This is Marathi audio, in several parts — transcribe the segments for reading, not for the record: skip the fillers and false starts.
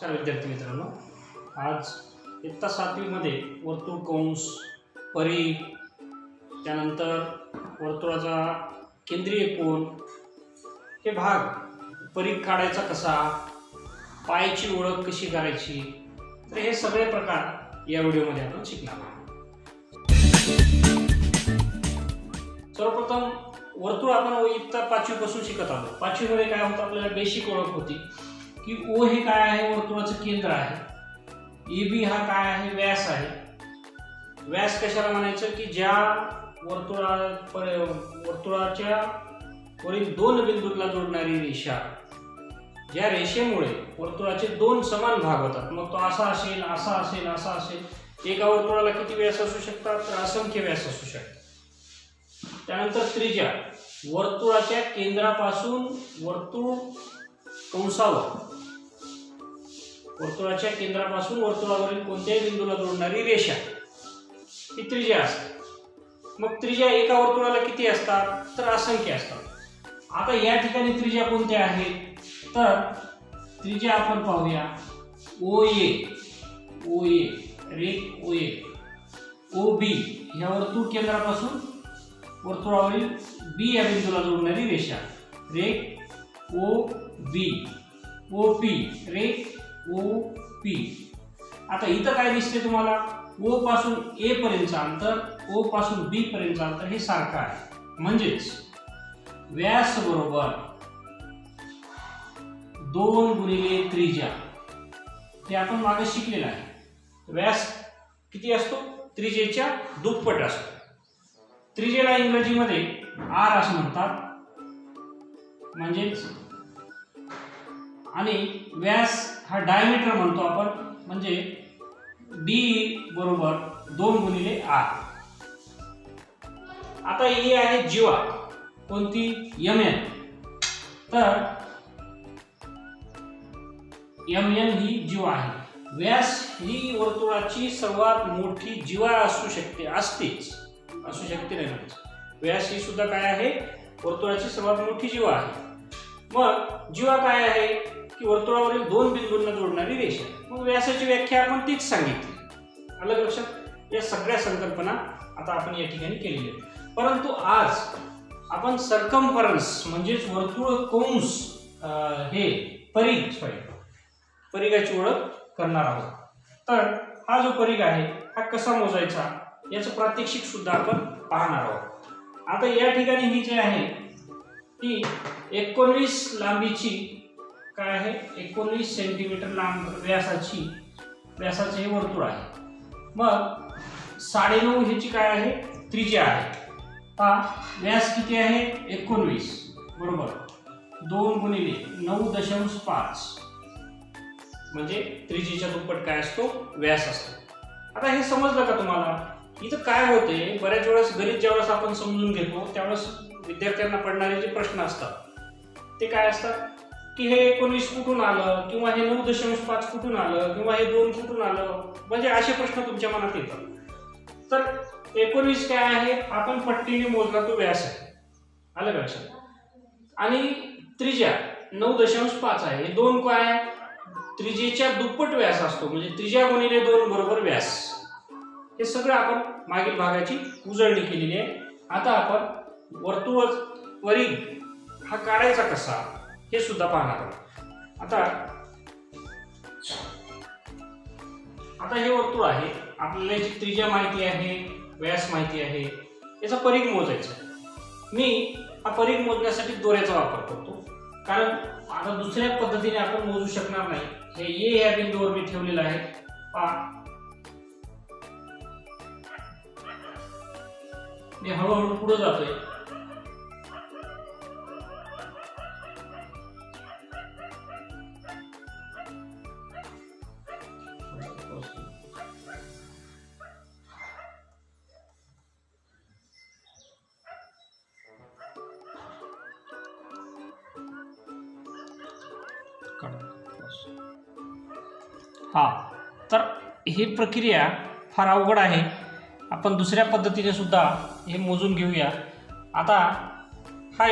नमस्कार विद्यार्थी मित्रांनो, आज इयत्ता 7वी मध्ये वर्तुळ, कंस, परिघ, त्यानंतर वर्तुळाचा केंद्रीय कोन हे भाग, परिघ काढायचा कसा, पायाची ओळख कशी करायची, तर हे सगळे प्रकार या व्हिडिओमध्ये आपण शिकणार आहोत. सर्वप्रथम वर्तुळ आपण इयत्ता 5वी पासून शिकत आहोत. 5वी मध्ये काय होतं, आपल्याला बेसिक ओळख होती की ओ हे काय आहे, वर्तुळाचं केंद्र आहे. ए बी हा काय आहे, व्यास आहे. व्यास कशाला म्हणायचं की ज्या वर्तुळाच्या वरील दोन बिंदूंना जोडणारी रेषा, ज्या रेषेमुळे वर्तुळाचे दोन समान भाग होतात, मग तो असा असेल, असा असेल, असा असेल. एका वर्तुळाला किती व्यास असू शकतात, तर असंख्य व्यास असू शकतात. त्यानंतर त्रिज्या, वर्तुळाच्या केंद्रापासून वर्तुळ कंसावर, वर्तुळाच्या केंद्रापासून वर्तुळावरील कोणत्याही बिंदूला जोडणारी रेषा ही त्रिज्या असते. मग त्रिज्या एका वर्तुळाला किती असतात, तर असंख्य असतात. आता या ठिकाणी त्रिज्या कोणत्या आहेत, तर त्रिज्या आपण पाहूया. ओ ए रेख ओ ए, ओ बी ह्या वर्तुळ केंद्रापासून वर्तुळावरील बी या बिंदूला जोडणारी रेषा, रेख ओ बी. ओ पी रेख ओ पी. आता इथं काय दिसते तुम्हाला, ओ पासून ए पर्यंतचं अंतर, ओ पासून बी पर्यंतचं अंतर हे सारखं आहे. म्हणजेच व्यास बरोबर 2 गुणिले त्रिज्या, हे आपण मागे शिकलेलं आहे. व्यास किती असतो, त्रिज्येच्या दुप्पट असतो. त्रिज्येला इंग्रजीमध्ये आर असं म्हणतात, म्हणजेच, आणि व्यास हा डायमीटर म्हणतो आपण, म्हणजे बी बरोबर 2 गुणिले आर. आता ही आहे जीवा, कोणती, mn. तर mn ही जीवा आहे. व्यास ही वर्तुळाची सर्वात मोठी जीवा असू शकते, असू शकते नाही. व्यास ही सुद्धा काय आहे, वर्तुळाची सर्वात मोठी जीवा आहे. मग जीवा काय आहे की वर्तुळावरील दोन बिंदूंना जोडणारी रेषा. मग व्यासाची व्याख्या आपण तीच सांगितली. अलग लक्षात, या सगळ्या संकल्पना आता आपण या ठिकाणी केलेल्या आहेत. परंतु आज आपण सर्कम्फरन्स म्हणजेच वर्तुळ कंस हे परिघाची ओळख करणार आहोत. तर हा जो परिघ आहे हा कसा मोजायचा याचं प्रात्यक्षिक सुद्धा आपण पाहणार आहोत. आता या ठिकाणी ही जी आहे ती 19 लांबीची काय आहे, 19 सेंटीमीटर लांब व्यासाचे हे वर्तुळ आहे. मग 9.5 ह्याची काय आहे, त्रिज्या आहे. व्यास किती आहे, 19 बरोबर 2 गुणिले 9.5, म्हणजे त्रिज्येच्या दुप्पट काय असतो, व्यास असतो. आता हे समजलं का तुम्हाला? इथं काय होते, बऱ्याच वेळेस गणित ज्यावेळेस आपण समजून घेतो त्यावेळेस विद्यार्थ्यांना पडणारे जे प्रश्न असतात ते काय असतात की हे 19 कुठून आलं, किंवा हे 9.5 कुठून आलं, किंवा हे 2 कुठून आलं, म्हणजे असे प्रश्न तुमच्या मनात येतात. तर 19 काय आहे, आपण पट्टीने मोजला तो व्यास आहे, आलं लक्षात. आणि त्रिज्या 9.5 आहे. हे 2 काय आहे, त्रिज्येच्या दुप्पट व्यास असतो, म्हणजे त्रिज्या गुणिले 2 बरोबर व्यास. हे सगळं आपण मागील भागाची उजळणी केलेली आहे. आता आपण वर्तुळ परिघ हा काढायचा कसा हे सुद्धा पाहणार आहोत. आता हे वर्तुळ आहे, आपल्याला याची त्रिज्या माहिती आहे, व्यास माहिती आहे, याचा परिघ मोजायचा. मी हा परिघ मोजण्यासाठी दोऱ्याचा वापर करतो, कारण आता दुसऱ्या पद्धतीने आपण मोजू शकणार नाही. हे ए या बिंदूवर मी ठेवलेलं आहे, मी हळूहळू पुढे जातोय. तर ही प्रक्रिया फार अवघड आहे. आपण दुसऱ्या पद्धतीने सुद्धा हे मोजून घेऊया. आता हा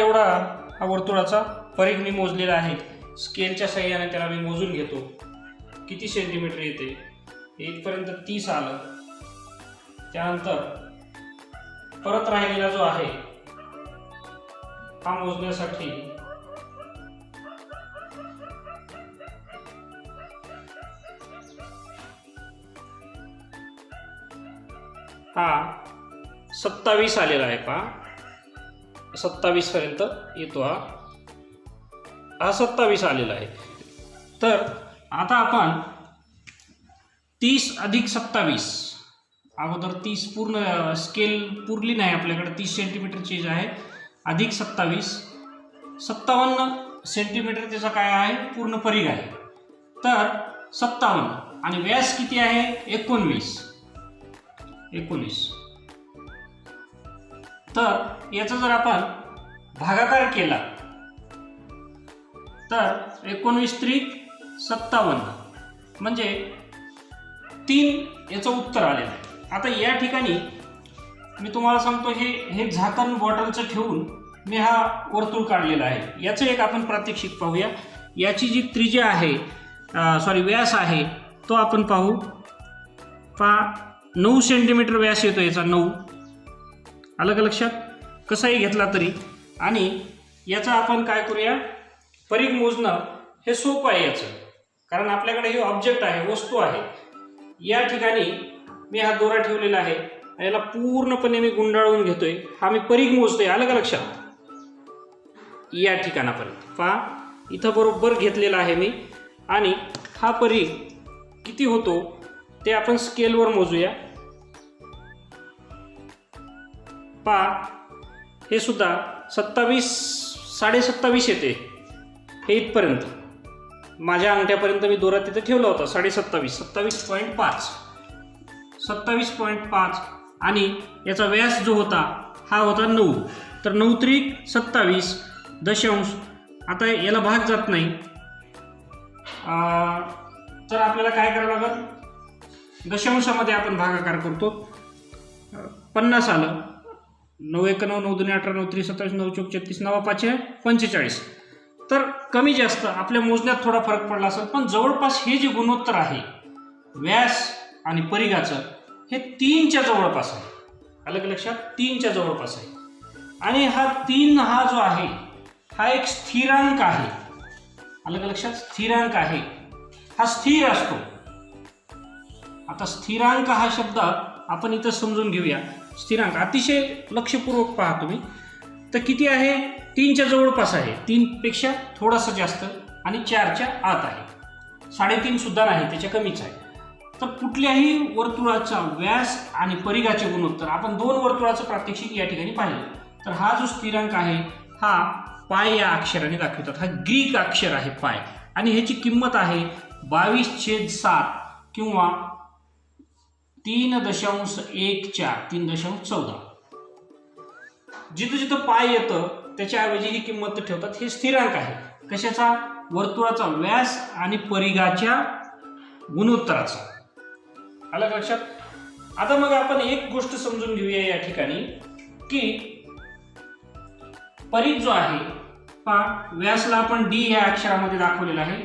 वर्तुळाचा परिघ मी मोजलेला आहे. स्केलच्या सहाय्याने त्याला मी मोजून घेतो. किती सेंटीमीटर येते, इथपर्यंत 30 आलं. त्यानंतर परत राहिलेला जो आहे हा मोजण्यासाठी हा 27 आलेला आहे. पहा 27 पर्यंत येतो. हा 27 आलेला आहे. तर आता आपण 30 अधिक 27, अगोदर 30 पूर्ण स्केल पुरली नाही आपल्याकडे, 30 सेंटीमीटरची आहे, अधिक 27, 57 सेंटीमीटर त्याचा काय आहे, पूर्ण परिघ आहे. तर 57 आणि व्यास किती आहे, 19. तर याचा जर आपण भागाकार केला तर 19 त्रिक 57 म्हणजे 3 याचं उत्तर आलेलं आहे. आता या ठिकाणी मी तुम्हाला सांगतो, हे झाकण बॉटलचं ठेवून मी हा वर्तुळ काढलेला आहे. याचं एक आपण प्रात्यक्षिक पाहूया. याची जी त्रिज्या आहे, व्यास आहे, तो आपण पाहू. पहा 9 सेंटीमीटर व्यास येतो याचा, 9. आलं का लक्षात? कसाही घेतला तरी. आणि याचा आपण काय करूया, परिघ मोजणं हे सोपं आहे याचं, कारण आपल्याकडे हे ऑब्जेक्ट आहे, वस्तू आहे. या ठिकाणी मी हा दोरा ठेवलेला आहे, याला पूर्णपणे मी गुंडाळून घेतोय, हा मी परिघ मोजतोय. आलं का लक्षात? या ठिकाणापर्यंत पहा, इथं बरोबर घेतलेला आहे मी. आणि हा परिघ किती होतो ते आपण स्केलवर मोजूया. पहा हे सुद्धा 27.5 येते. हे इथपर्यंत माझ्या अंगठ्यापर्यंत मी दोरा तिथे ठेवला होता. 27.5 आणि याचा व्यास जो होता हा होता 9. तर 9 त्रिक 27 दशांश. आता याला भाग जात नाही, तर आपल्याला काय करावं लागेल, दशांशामध्ये आपण भागाकार करतो. 50 आलं. 9 1 9 9 2 18 9 3 27 9 4 36 9 5 45. तर कमी जास्त आपल्या मोजण्यात थोडा फरक पडला असेल, पण जवळपास हे जे गुणोत्तर आहे व्यास आणि परिघाचं, हे 3च्या जवळपास आहे. आलं का लक्षात? 3च्या जवळपास आहे. आणि हा 3 हा जो आहे हा एक स्थिरांक आहे. आलं का लक्षात? स्थिरांक आहे, हा स्थिर असतो. आता स्थिरांक हा शब्द आपण इथं समजून घेऊया. स्थिरांक अतिशय लक्षपूर्वक पहा तुम्ही. तर किती आहे, 3च्या जवळपास आहे, 3 पेक्षा थोडासा जास्त आणि 4च्या आत आहे. 3.5 सुद्धा नाही, त्याच्या कमीच आहे. तर कुठल्याही वर्तुळाचा व्यास आणि परिघाचे गुणोत्तर आपण 2 वर्तुळाचं प्रात्यक्षिक या ठिकाणी पाहिलं. तर हा जो स्थिरांक आहे हा पाय या अक्षराने दाखवतात. हा ग्रीक अक्षर आहे पाय, आणि ह्याची किंमत आहे 22/7 किंवा 3.14 3.14. जिथं जिथं पाय येतं त्याच्याऐवजी ही किंमत ठेवतात. हे स्थिरांक आहे कशाचा, वर्तुळाचा व्यास आणि परिघाच्या गुणोत्तराचा. आलं लक्षात? आता मग आपण एक गोष्ट समजून घेऊया या ठिकाणी, की परिघ जो आहे, पहा व्यासला आपण डी ह्या अक्षरामध्ये दाखवलेला आहे,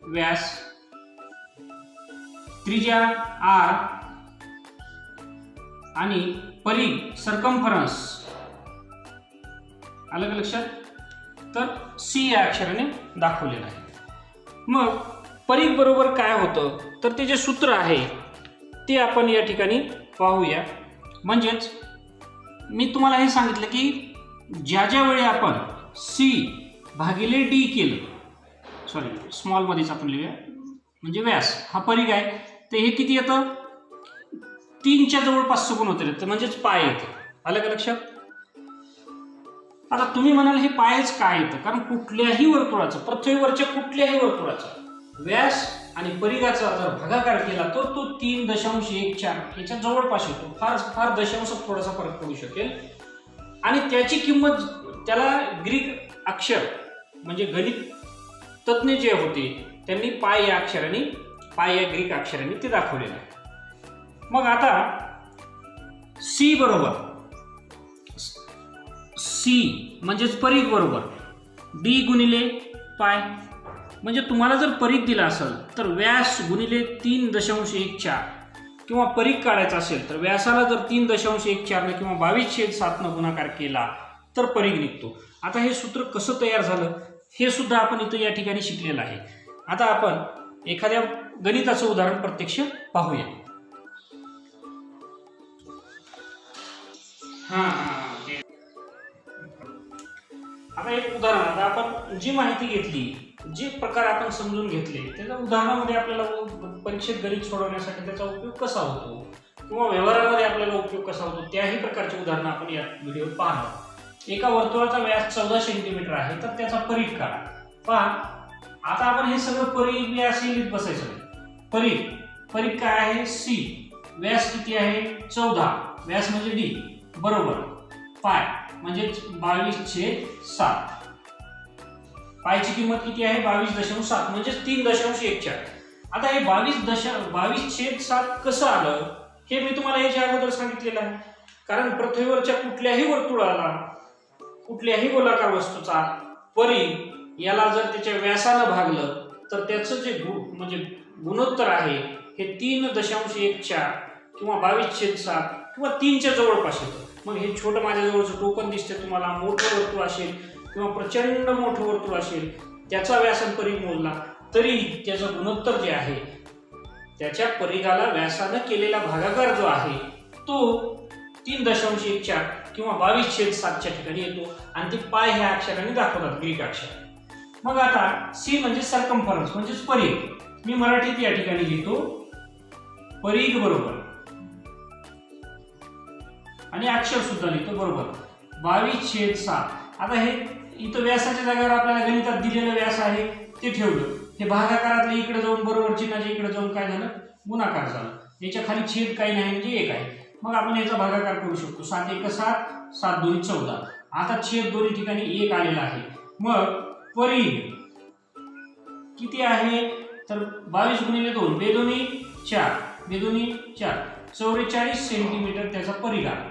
व्यास, त्रिज्या आर आणि परिघ सर्कम्फरन्स. आलं का लक्षात? तर सी या अक्षराने दाखवलेलं आहे. मग परिघ बरोबर काय होतं, तर ते जे सूत्र आहे ते आपण या ठिकाणी पाहूया. म्हणजेच मी तुम्हाला हे सांगितलं की ज्या वेळी आपण सी भागिले डी केलं, स्मॉलमध्येच आपण लिहूया, म्हणजे व्यास हा परिघ आहे, तर हे किती येतं, 3च्या जवळपास गुणोत्तर येतं, म्हणजेच पाय येतं. आलं का लक्षात? आता तुम्ही म्हणाल हे पायच काय येतं, कारण कुठल्याही वर्तुळाचं, पृथ्वीवरच्या कुठल्याही वर्तुळाचा व्यास आणि परिघाचा जर भागाकार केला तर तो 3.14 याच्या जवळपास येतो. फार दशांशात थोडासा फरक पडू शकेल. आणि त्याची किंमत, त्याला ग्रीक अक्षर म्हणजे गणित तज्ञ जे होते त्यांनी पाय या ग्रीक अक्षराने ते दाखवलेलं आहे. मग आता सी बरोबर, सी म्हणजेच परिघ बरोबर डी गुणिले पाय. म्हणजे तुम्हाला जर परीघ दिला असेल तर व्यास गुणिले 3.14 किंवा परीघ काढायचा असेल तर व्यासाला जर 3.14 किंवा 22/7 गुणाकार केला तर परीघ निघतो. आता हे सूत्र कसं तयार झालं हे सुद्धा आपण इथं या ठिकाणी शिकलेलं आहे. आता आपण एखाद्या गणिताचं उदाहरण प्रत्यक्ष पाहूया. आता एक उदाहरण, आता आपण जी माहिती घेतली, जे प्रकार आपण समजून घेतले त्याच्या उदाहरणामध्ये आपल्याला परीक्षेत गणित सोडवण्यासाठी त्याचा उपयोग कसा होतो किंवा व्यवहारामध्ये आपल्याला उपयोग कसा होतो त्याही प्रकारची उदाहरणं आपण या व्हिडिओत पाहणार. एका वर्तुळाचा व्यास 14 सेंटीमीटर आहे तर त्याचा परीघ काढा. पहा आता आपण हे सगळं परीघ व्यास लिहित बसायचं नाही. परीघ काय आहे सी, व्यास किती आहे 14, व्यास म्हणजे डी बरोबर पाय म्हणजे 22/7. पायची किंमत किती आहे 22.7 म्हणजे 3.14. आता हे 22/7 कसं आलं हे मी तुम्हाला याच्या अगोदर सांगितलेलं आहे. कारण पृथ्वीवरच्या कुठल्याही वर्तुळाला, कुठल्याही गोलाकार वस्तूचा परीघ याला जर त्याच्या व्यासानं भागलं तर त्याचं जे म्हणजे गुणोत्तर आहे हे 3.14 किंवा 22/7 किंवा 3च्या जवळपास येतं. मग हे छोटं माझ्याजवळचं टोकन दिसते तुम्हाला, मोठं वर्तुळ असेल किंवा प्रचंड मोठं वर्तुळ असेल त्याचा व्यासन परीघ मोजला तरी त्याचं गुणोत्तर जे आहे त्याच्या परीघाला व्यासानं केलेला भागाकार जो आहे तो 3.14 किंवा 22/7च्या ठिकाणी येतो आणि ते पाय ह्या अक्षराने दाखवतात, ग्रीक अक्षर. मग आता सी म्हणजे सर्कम्फरन्स म्हणजेच परीघ. मी मराठीत या ठिकाणी लिहितो परीघ बरोबर आणि अक्षर सुद्धा लिहितो बरोबर 22/7. आता हे इथं व्यासाच्या जागेवर आपल्याला गणितात दिलेलं व्यास आहे ते ठेवलं. हे भागाकारातलं इकडे जाऊन बरोबर चिन्हाच्या इकडे जाऊन काय झालं गुणाकार झाला. याच्या खाली छेद काही नाही म्हणजे 1 आहे. मग आपण याचा भागाकार करू शकतो. 7×1 = 7, 7×2 = 14. आता छेद दोन्ही ठिकाणी 1 आलेला आहे. मग परीघ किती आहे तर 22 × 2 2×2 = 4, 2×2 = 4, 44 सेंटीमीटर त्याचा परीघ आला.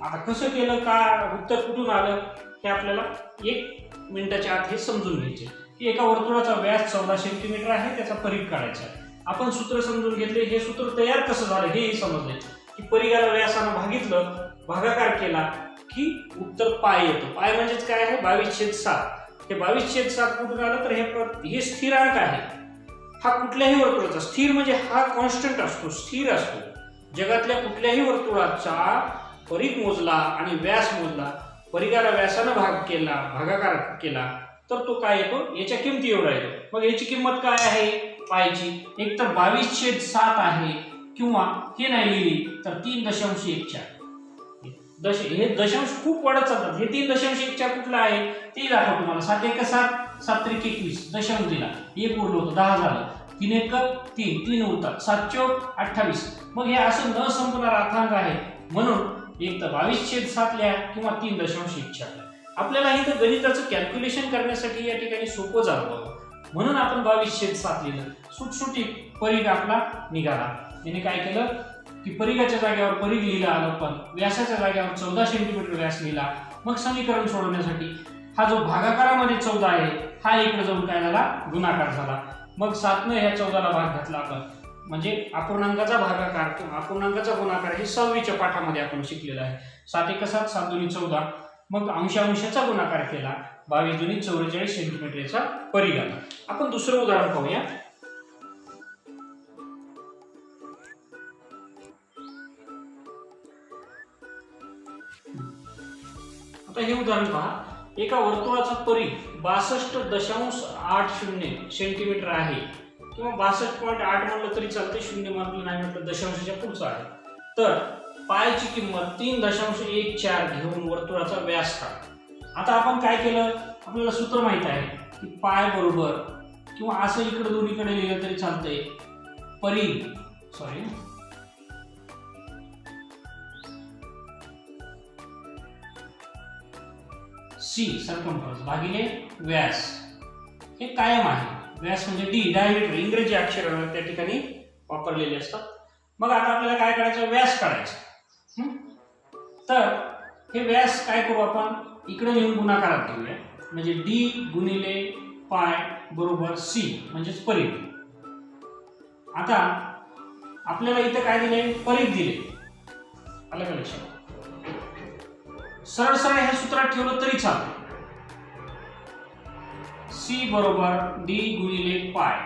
आता कसं केलं का उत्तर कुठून आलं हे आपल्याला 1 मिनिटाच्या आत हे समजून घ्यायचे की एका वर्तुळाचा व्यास 14 सेंटीमीटर आहे त्याचा परीघ काढायचा आहे. आपण सूत्र समजून घेतले. हे सूत्र तयार कसं झालं हेही समजले की परीघाला व्यासानं भागितलं, भागाकार केला की उत्तर पाय येतो. पाय म्हणजेच काय आहे 22/7. हे 22/7 कुठून आलं तर हे स्थिरांक आहे. हा कुठल्याही वर्तुळाचा स्थिर म्हणजे हा कॉन्स्टंट असतो, स्थिर असतो. जगातल्या कुठल्याही वर्तुळाचा परीघ मोजला आणि व्यास मोजला, परीघाला व्यासानं भागाकार केला तर तो काय येतो याच्या किमती एवढा येतो. मग याची किंमत काय आहे पायची, एक तर 22/7 आहे किंवा हे नाही लिहिली तर 3.14. हे दशांश खूप वाढत चालतात. हे 3.14 कुठलं आहे ते दाखवतो तुम्हाला. 7×1 = 7, 7×3 = 20 दशांश दिला, 1 उरलं होतं 10 झालं, 3×1 = 3, 3 उरतात, 7×4 = 28. मग हे असं न संपणारा अथांग आहे म्हणून एक तर 22/7 लिहा किंवा 3.14. आपल्याला इथं गणिताचं कॅल्क्युलेशन करण्यासाठी या ठिकाणी सोपं जावं म्हणून आपण 22/7 लिहिलं. सुटसुटीत परीघ आपला निघाला. त्याने काय केलं की परीघाच्या जागेवर परीघ लिहिला आलं, पण व्यासाच्या जागेवर 14 सेंटीमीटर व्यास लिहिला. मग समीकरण सोडवण्यासाठी हा जो भागाकारामध्ये 14 आहे हा इकडे जाऊन काय झाला गुणाकार झाला. मग 7ने ह्या 14ला भाग घातला आपण, म्हणजे अपूर्णांकाचा भागाकार किंवा अपूर्णांकाचा गुणाकार हे 6वीच्या पाठामध्ये आपण शिकलेलं आहे. 7×1 = 7, 7×2 = 14. मग अंशाचा गुणाकार केला, 22×2 = 44 सेंटीमीटरचा परीघ आला. आपण दुसरं उदाहरण पाहूया. आता हे उदाहरण पहा. एका वर्तुळाचा परीघ 62.80 सेंटीमीटर आहे किंवा 62.8 म्हणलं तरी चालते, 0 म्हटलं नाही म्हटलं दशांशाच्या पुढचं आहे. तर पायची किंमत 3.14 घेऊन वर्तुळाचा व्यास काढा. आता आपण काय केलं, आपल्याला सूत्र माहित आहे की पाय बरोबर किंवा असं इकडे दोन्हीकडे लिहिलं तरी चालतंय परीघ सी सर्कम्फरन्स भागिले व्यास हे कायम आहे. व्यास म्हणजे डी डायमीटर, इंग्रजी अक्षर त्या ठिकाणी वापरलेले असतात. मग आता आपल्याला काय करायचं व्यास काढायचा. तर हे व्यास काय करू आपण इकडे येऊन गुणाकारात घेऊया, म्हणजे डी गुणिले पाय बरोबर सी म्हणजेच परीघ. आता आपल्याला इथं काय दिले, परीघ दिले. आलं का लक्षात? सरळ सरळ ह्या सूत्रात ठेवलं तरी चालतं. सी बरोबर डी गुणिले पाय.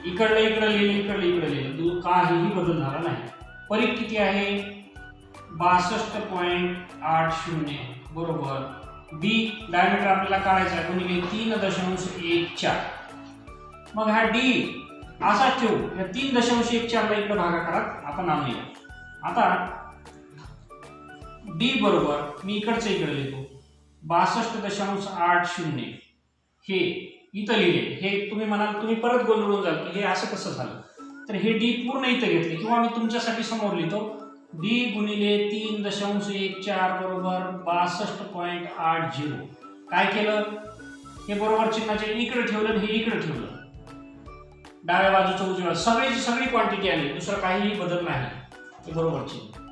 इकडलं इकडं लिहिलं, इकडलं इकडं लिहिलं, काहीही बदल झाला नाही. परीघ किती आहे, 62.80 बरोबर बी डायमीटर आपल्याला काढायचा आहे गुणिले 3.14. मग हा डी असाच ठेवू, या 3.14 ला इकडे भागाकारात आपण आणूया. आता डी बरोबर मी इकडचं इकडे लिहितो 62.80 हे इथं लिहिले. हे तुम्ही म्हणाल, तुम्ही परत गोंधळून जाल की हे असं कसं झालं, तर हे डी पूर्ण इथं घेतले किंवा मी तुमच्यासाठी समोर लिहितो डी गुणिले 3.14 बरोबर 62.80. काय केलं, हे बरोबर चिन्हाचे इकडे ठेवलं, हे इकडे ठेवलं, डाव्या बाजूचं उजव्या सगळी क्वांटिटी आली, दुसरं काहीही बदल नाही, हे बरोबर चिन्ह.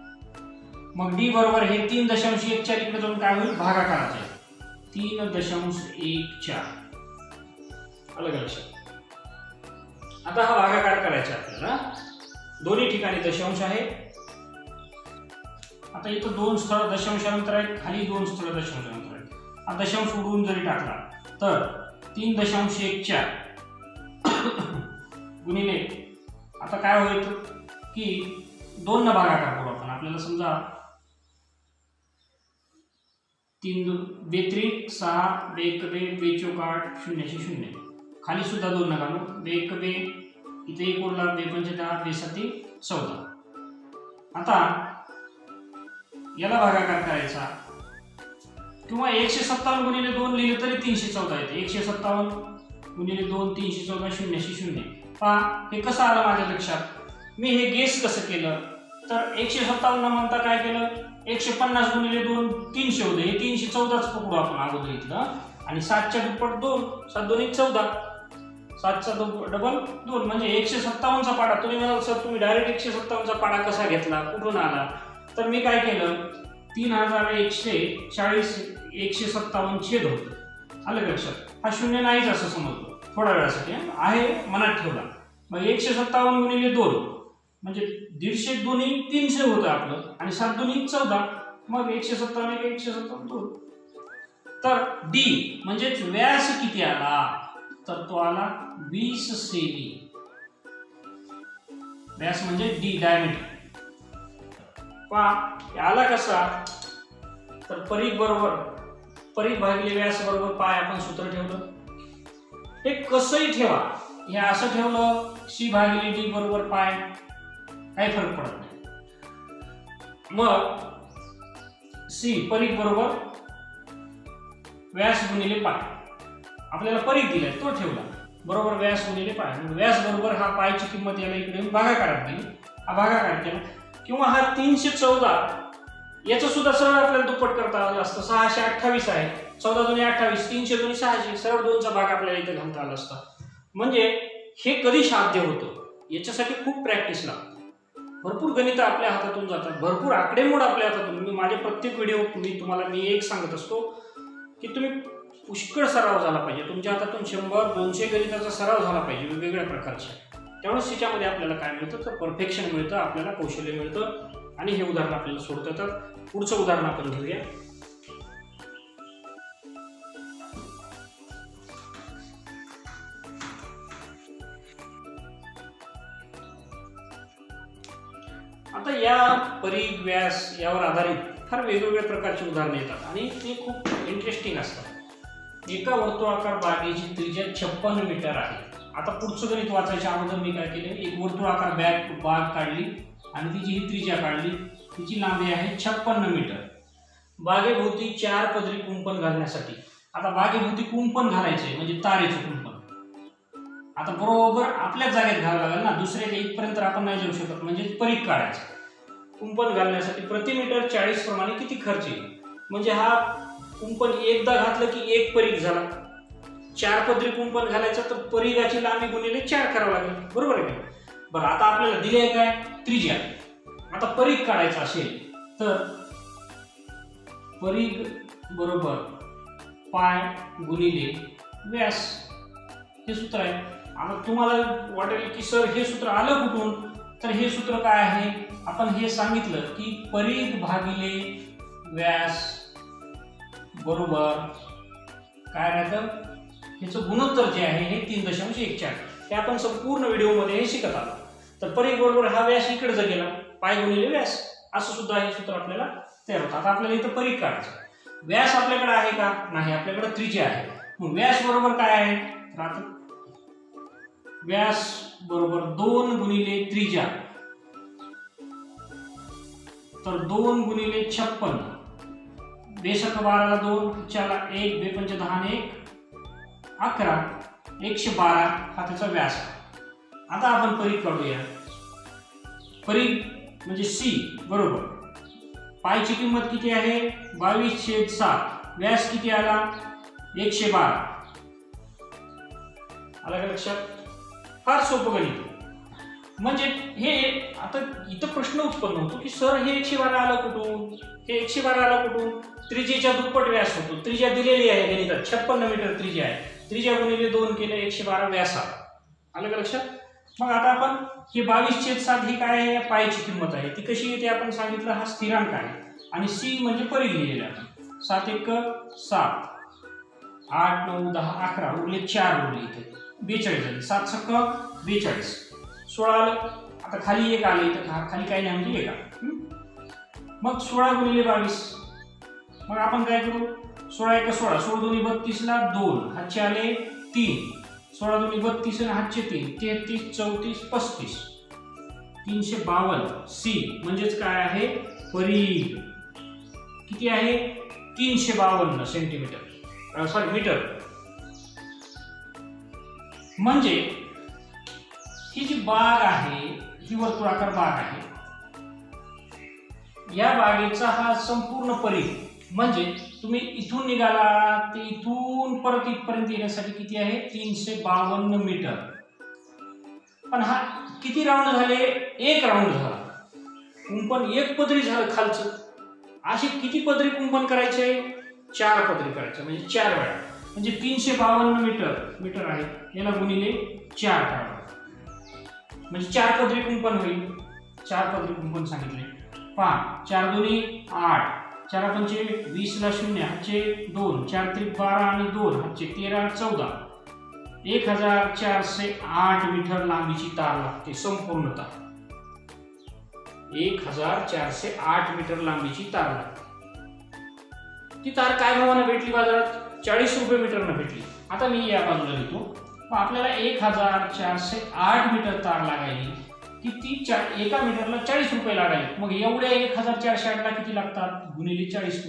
मग डी बरोबर हे 3.14 इकडे जाऊन काय होईल, भागाकाराचे 3.14. अलग लक्षात. आता हा भागाकार करायचा आपल्याला, दोन्ही ठिकाणी दशांश आहे. आता इथं 2 स्थळ दशांशानंतर आहेत, खाली 2 स्थळ दशांशानंतर आहेत. हा दशांश उडवून जरी टाकला तर 3.14 गुणिले, आता काय होईल की 2 न भागाकार करू आपण. आपल्याला समजा 3 2 3 6 1 2 4 8 0 0, खाली सुद्धा 2 न घालू, 1 2 इथे 1 उरला, 2 5 10 2 7 14. आता याला भागाकार करायचा किंवा 157 गुणिले 2 लिहिले तरी 314 येते. 157 गुणिले 2 314 0 0. पहा हे कसं आलं माझ्या लक्षात, मी हे गेस कसं केलं, तर 157 न म्हणता काय केलं, 150 गुणिले 2 300 होते, हे 314च पकडू आपण अगोदर इथलं, आणि 7च्या दुप्पट 2, 7 2 14, 7चा डबल 2 म्हणजे 157चा पाडा. तुम्ही म्हणाल सर तुम्ही डायरेक्ट 157चा पाडा कसा घेतला, कुठून आला, तर मी काय केलं 3140 157 छेद होतं. आलं लक्षात. हा शून्य नाहीच असं समजतो थोड्या वेळासाठी, आहे मनात ठेवला. मग 157 गुणिले 2 म्हणजे 150 दोन्ही 300 होतं आपलं, आणि 7 दोन्ही 14, मग 157 157 2. तर डी म्हणजेच व्यास किती आला, तर तो आला 20 सेमी. व्यास म्हणजे डी डायमीटर. पहा आला कसा, तर परीघ बरोबर परीघ भागिले व्यास बरोबर पाय आपण सूत्र ठेवलं. हे कसंही ठेवा, हे असं ठेवलं सी भागिले डी बरोबर पाय, काही फरक पडत नाही. मग सी परीघ बरोबर व्यास गुणिले पाय, आपल्याला परीघ दिलाय तो ठेवला बरोबर व्यास गुणिले पाय. व्यास बरोबर हा पायची किंमत याला इकडे भागाकारात गेली, हा भागाकार केला. किंवा हा 314 याचं सुद्धा सरळ आपल्याला दुप्पट करता आलं असतं. 628 आहे, 14 2 28, 300 2 600, सरळ 2चा भाग आपल्याला इथे घालता आला असता. म्हणजे हे कधी साध्य होतं, याच्यासाठी खूप प्रॅक्टिस लागते. भरपूर गणित आपल्या हातातून जातात, भरपूर आकडेमोड आपल्या हातातून. मी माझे प्रत्येक व्हिडिओ मी एक सांगत असतो की तुम्ही पुष्कळ सराव झाला पाहिजे तुमच्या हातातून. 100-200 गणिताचा सराव झाला पाहिजे वेगवेगळ्या प्रकारचे. त्यामुळे त्याच्यामध्ये आपल्याला काय मिळतं, तर परफेक्शन मिळतं, आपल्याला कौशल्य मिळतं, आणि हे उदाहरण आपल्याला सोडता येतात. पुढचं उदाहरण आपण घेऊया. आता या परीघ व्यास यावर आधारित फार वेगवेगळ्या प्रकारची उदाहरणे येतात आणि ते खूप इंटरेस्टिंग असतात. एका वर्तुळाकार बागेची त्रिज्या 56 मीटर आहे. आता पुढचं गणित वाचायच्या अगोदर मी काय केलं, एक वर्तुळाकार बाग काढली आणि तिची ही त्रिज्या काढली. तिची लांबी आहे 56 मीटर. बागेभोवती 4 पदरी कुंपण घालण्यासाठी, आता बागेभोवती कुंपण घालायचे म्हणजे तारेचं कुंपण. आता बरोबर आपल्याच जागेत घालावं लागेल ना, दुसऱ्याच्या इथपर्यंत आपण नाही जाऊ शकत, म्हणजे परीघ काढायचं. कुंपण घालण्यासाठी प्रति मीटर 40 प्रमाणे किती खर्च येईल, म्हणजे हा कुंपण एकदा घातलं की एक परीघ झाला. 4 पदरी कुंपण घालायचं तर परीघाची लांबी गुणिले 4 करावं लागेल, बरोबर आहे का. बरं आता आपल्याला दिले आहे काय, त्रिज्या. आता परीघ काढायचा असेल तर परीघ बरोबर पाय गुणिले व्यास, हे सूत्र आहे. आता तुम्हाला वाटेल की सर हे सूत्र आलं कुठून, तर हे सूत्र काय आहे, आपण हे सांगितलं की परिघ भागिले व्यास बरोबर काय राहतं, ह्याचं गुणोत्तर जे आहे हे 3.14. हे आपण संपूर्ण व्हिडिओमध्ये हे शिकत आलो. तर परिघ बरोबर हा व्यास इकडे जर गेला, पाय गुणिले व्यास, असं सुद्धा हे सूत्र आपल्याला तयार होतं. आता आपल्याला इथं परिघ काढायचं. व्यास आपल्याकडे आहे का, नाही, आपल्याकडे त्रिज्या आहे. मग व्यास बरोबर काय आहे, तर आता व्यास बरोबर 2 गुणिले त्रिज्या, तर 2 गुणिले 56, बेशक 12ला 2, त्याला 1, 2 पंच 10 आणि 1 11, 112 हा त्याचा व्यास. आता आपण परिघ काढूया. परिघ म्हणजे सी बरोबर पायची किंमत किती आहे 22/7, व्यास किती आला 112. आलं का लक्षात? फार सोपं गणित. म्हणजे हे आता इथं प्रश्न उत्पन्न होतो की सर हे 112 आलं कुठून, हे 112 आलं कुठून, त्रिज्येच्या दुप्पट व्यास होतो. त्रिज्या दिलेली आहे गणितात, 56 मीटर त्रिज्या आहे. त्रिज्या गुणिले 2 केले 112 व्यास आला. आलं का लक्षात? मग आता आपण हे 22/7 ही काय आहे, पायची किंमत आहे. ती कशी येते आपण सांगितलं, हा स्थिरांक आहे आणि सी म्हणजे परिघ लिहिलेला आहे. 7 1 7, 8 9 10 11, उरले 4, उरले इथे 42 झाले. 7 6 42, 16 आलं. आता खाली 1 आलं, इथं खाली काही नाही म्हणजे 1 आलं. मग 16 गुणिले 22, मग आपण काय करू, 16 1 16, 16 2 32ला 2, हातचे आले 3, 16 2 32 आणि हातचे 3, 33 34 35, 352. सी म्हणजेच काय आहे, परिघ किती आहे 352 सेंटीमीटर, सॉरी मीटर. म्हणजे ही जी बाग आहे ही वर्तुळाकार बाग आहे. या बागेचा हा संपूर्ण परिघ, म्हणजे तुम्ही इथून निघाला ते इथून परत इथपर्यंत येण्यासाठी किती आहे 352 मीटर. पण हा किती राऊंड झाले, 1 राऊंड झाला. कुंपण 1 पदरी झालं खालचं. असे किती पदरी कुंपण करायचे, 4 पदरी करायचे, म्हणजे 4 वेळा. म्हणजे 352 मीटर आहे, याला गुणिले 4 करा, म्हणजे 4 पदरी कुंपण होईल. 4 पदरी कुंपण सांगितले. 5 4 2 8, 4 पंचे 20ला 0, हातचे 2, 4 त्रिक 12 आणि 2, हातचे 13 14, 1408 मीटर लांबीची तार लागते संपूर्णतः. 1408 मीटर लांबीची तार लागते. ती तार काय भावाने भेटली बाजारात, 40 रुपये मीटरनं भेटली. आता मी या बाजूला लिहितो. मग आपल्याला 1408 मीटर तार लागायली की ती एका मीटरला 40 रुपये लागायले. मग एवढ्या 1408 ला किती लागतात, गुणिले 40.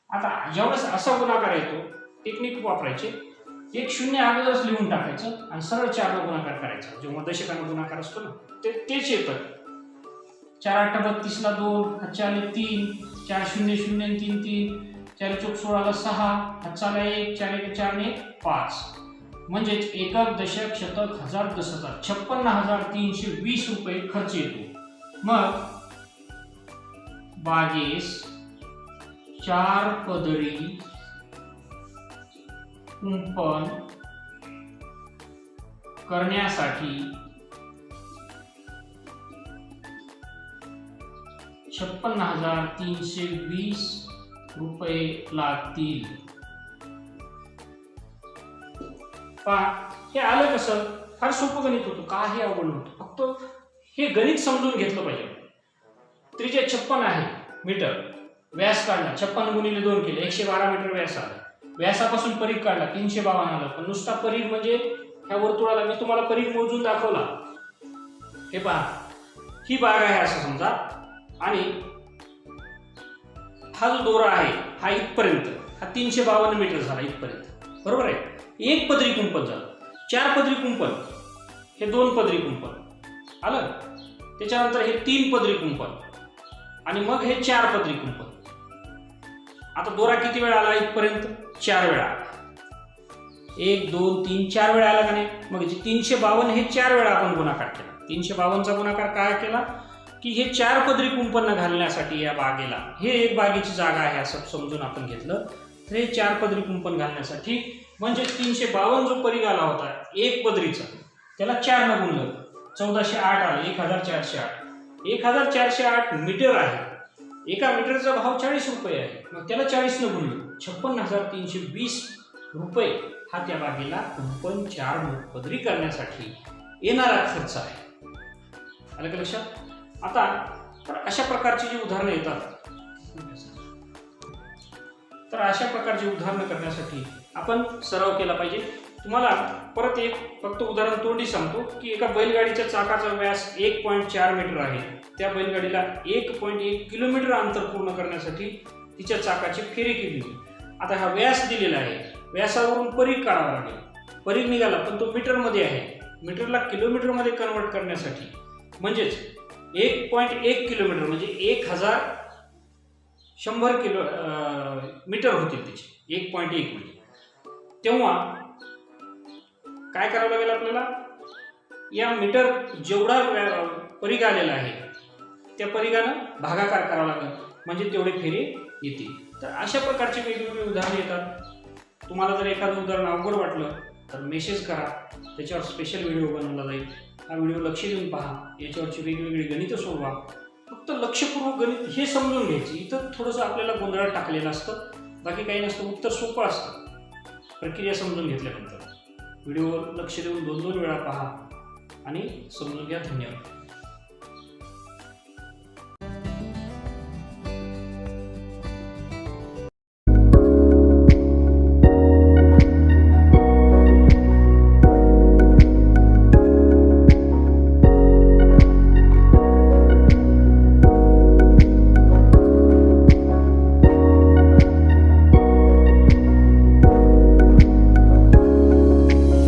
आता ज्यावेळेस असा गुणाकार येतो, टेक्निक वापरायचे, 1 0 अगोदरच लिहून टाकायचं आणि सरळ 4 गुणाकार करायचा. जेव्हा दशकाने गुणाकार असतो ना, तेच येतं. 4 8 32ला 2, हातचे आले 3, 4 0 0 आणि 3 3, 4 4 16ला 6, हातचा आला 1, 4 1 4 आणि 5. म्हणजेच एकक दशक शतक हजार दशकात 56,320 रुपये खर्च येतो. मग बागेस 4 पदरी कुंपण करण्यासाठी 56,320 रुपये लागतील. हे आलं कसं, फार सोपं गणित होतं, काही अवघड नव्हतं. फक्त हे गणित समजून घेतलं पाहिजे. त्रिज्या 56 आहे मीटर, व्यास काढला 56 गुणिले 2 केले 112 मीटर व्यास आला. व्यासापासून परिघ काढला 352 आलं. पण नुसता परिघ म्हणजे ह्या वर्तुळाला मी तुम्हाला परिघ मोजून दाखवला. हे पहा, ही बाग आहे असं समजा, आणि हा जो दोरा आहे हा इथपर्यंत, हा 352 मीटर झाला इथपर्यंत, बरोबर आहे. 1 पदरी कुंपण झालं. 4 पदरी कुंपण, हे 2 पदरी कुंपण आलं. त्याच्यानंतर हे 3 पदरी कुंपण, आणि मग हे 4 पदरी कुंपण. आता दोरा किती वेळा आला इथपर्यंत, 4 वेळा. 1 2 3 4 वेळा आला का नाही. मग 352 हे 4 वेळा आपण गुणाकार केला. 352चा गुणाकार काय केला की हे 4 पदरी कुंपण घालण्यासाठी या बागेला, हे एक बागेची जागा आहे असं समजून आपण घेतलं. तर हे 4 पदरी कुंपण घालण्यासाठी म्हणजे 352 जो परीघ आला होता एक पदरीचा, त्याला 4 न गुणलं 1408 आला, 1408. 1408 मीटर आहे. एका मीटरचा भाव 40 रुपये आहे. मग त्याला 40 न गुणलं 56,320 रुपये हा त्या बागेला कुंपण 4 पदरी करण्यासाठी येणारा खर्च आहे. आलं का लक्षात? आता तर अशा प्रकारची जी उदाहरणं येतात, तर अशा प्रकारची उदाहरणं करण्यासाठी आपण सराव केला पाहिजे. तुम्हाला परत एक फक्त उदाहरण तोंडी सांगतो की एका बैलगाडीच्या चाकाचा व्यास 1.4 मीटर आहे. त्या बैलगाडीला 1.1 किलोमीटर अंतर पूर्ण करण्यासाठी तिच्या चाकाची फेरी केली. आता हा व्यास दिलेला आहे, व्यासावरून परीघ काढावा लागेल. परीघ निघाला पण तो मीटरमध्ये आहे. मीटरला किलोमीटरमध्ये कन्वर्ट करण्यासाठी म्हणजेच 1.1 किलोमीटर म्हणजे 1100 मीटर होतील त्याचे 1.1 म्हणजे. तेव्हा काय करावं लागेल आपल्याला, या मीटर जेवढा परीघ आलेला आहे त्या परीघानं भागाकार करावा लागेल म्हणजे तेवढे फेरे येतील. तर अशा प्रकारची वेगवेगळी उदाहरणे येतात. तुम्हाला जर एखादं उदाहरण अवघड वाटलं तर मेसेज करा, त्याच्यावर स्पेशल व्हिडिओ बनवला जाईल. हा व्हिडिओ लक्ष देऊन पहा, याच्यावरची वेगवेगळी गणितं सोडवा. फक्त लक्षपूर्वक गणित हे समजून घ्यायची. इथं थोडंसं आपल्याला गोंधळात टाकलेलं असतं, बाकी काही नसतं. उत्तर सोपं असतं प्रक्रिया समजून घेतल्यानंतर. व्हिडिओवर लक्ष देऊन 2-2 वेळा पहा आणि समजून घ्या. धन्यवाद.